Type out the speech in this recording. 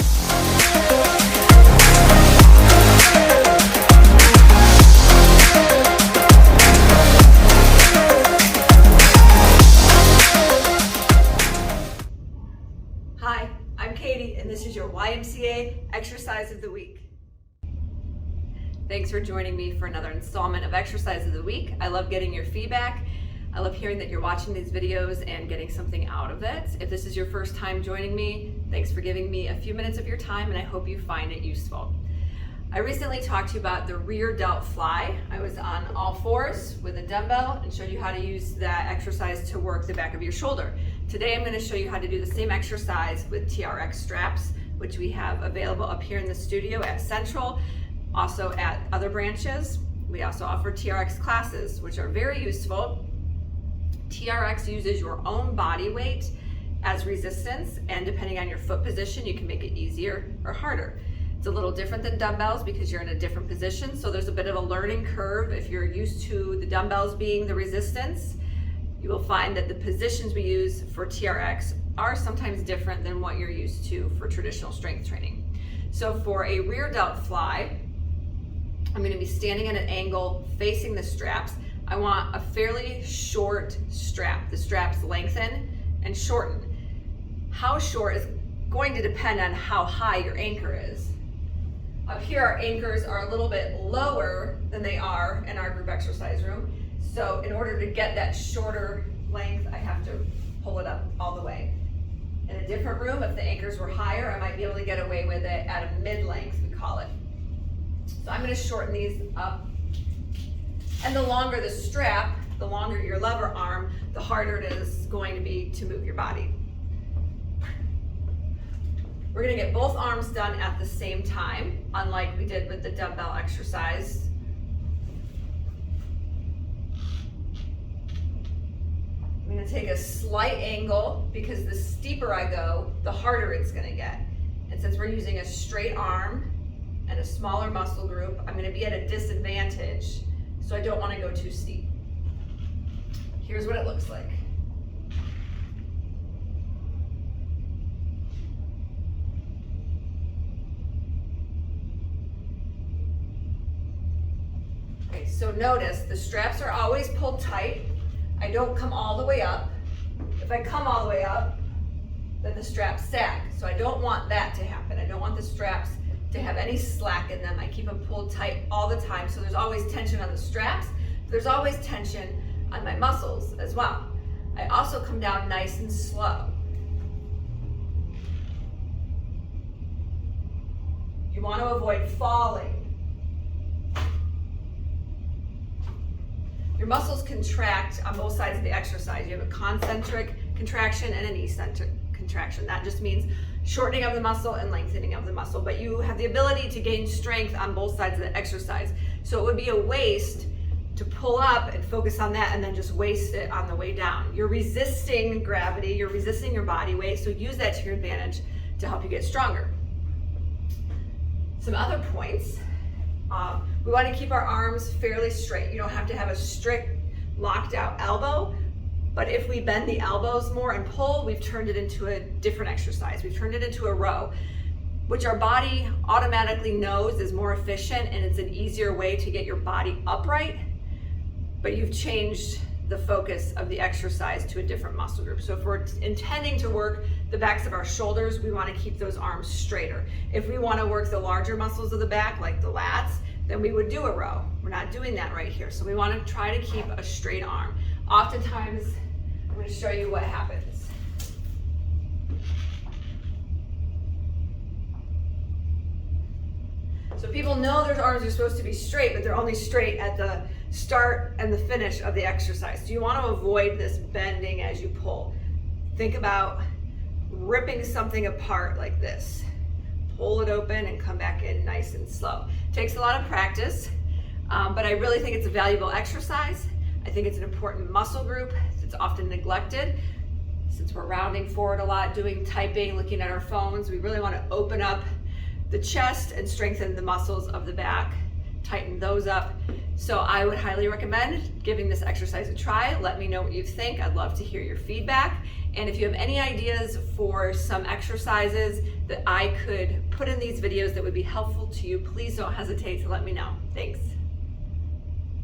Hi, I'm Katie, and this is your YMCA Exercise of the Week. Thanks for joining me for another installment of Exercise of the Week. I love getting your feedback. I love hearing that you're watching these videos and getting something out of it. If this is your first time joining me, thanks for giving me a few minutes of your time, and I hope you find it useful. I recently talked to you about the Rear Delt Fly. I was on all fours with a dumbbell and showed you how to use that exercise to work the back of your shoulder. Today I'm going to show you how to do the same exercise with TRX straps, which we have available up here in the studio at Central, also at other branches. We also offer TRX classes, which are very useful. TRX uses your own body weight as resistance, and depending on your foot position, you can make it easier or harder. It's a little different than dumbbells because you're in a different position, so there's a bit of a learning curve. If you're used to the dumbbells being the resistance, you will find that the positions we use for TRX are sometimes different than what you're used to for traditional strength training. So for a rear delt fly, I'm going to be standing at an angle facing the straps. I want a fairly short strap. The straps lengthen and shorten. How short is going to depend on how high your anchor is. Up here, our anchors are a little bit lower than they are in our group exercise room. So in order to get that shorter length, I have to pull it up all the way. In a different room, if the anchors were higher, I might be able to get away with it at a mid-length, we call it. So I'm going to shorten these up. And the longer the strap, the longer your lever arm, the harder it is going to be to move your body. We're going to get both arms done at the same time, unlike we did with the dumbbell exercise. I'm going to take a slight angle because the steeper I go, the harder it's going to get. And since we're using a straight arm and a smaller muscle group, I'm going to be at a disadvantage, so I don't want to go too steep. Here's what it looks like. Okay, so notice the straps are always pulled tight. I don't come all the way up. If I come all the way up, then the straps sag. So I don't want that to happen. I don't want the straps to have any slack in them. I keep them pulled tight all the time. So there's always tension on the straps. There's always tension on my muscles as well. I also come down nice and slow. You want to avoid falling. Your muscles contract on both sides of the exercise. You have a concentric contraction and an eccentric contraction. That just means shortening of the muscle and lengthening of the muscle, but you have the ability to gain strength on both sides of the exercise. So it would be a waste to pull up and focus on that and then just waste it on the way down. You're resisting gravity, you're resisting your body weight, so use that to your advantage to help you get stronger. Some other points. We want to keep our arms fairly straight. You don't have to have a strict locked out elbow, but if we bend the elbows more and pull, we've turned it into a different exercise. We've turned it into a row, which our body automatically knows is more efficient and it's an easier way to get your body upright, but you've changed the focus of the exercise to a different muscle group. So if we're intending to work the backs of our shoulders, we want to keep those arms straighter. If we want to work the larger muscles of the back, like the lats, then we would do a row. We're not doing that right here. So we want to try to keep a straight arm. Oftentimes, I'm going to show you what happens. So people know their arms are supposed to be straight, but they're only straight at the start and the finish of the exercise. So you want to avoid this bending as you pull. Think about ripping something apart like this. Pull it open and come back in nice and slow. Takes a lot of practice, but I really think it's a valuable exercise. I think it's an important muscle group. It's often neglected. Since we're rounding forward a lot, doing typing, looking at our phones, we really want to open up the chest and strengthen the muscles of the back, tighten those up. So I would highly recommend giving this exercise a try. Let me know what you think. I'd love to hear your feedback. And if you have any ideas for some exercises that I could put in these videos that would be helpful to you, please don't hesitate to let me know. Thanks.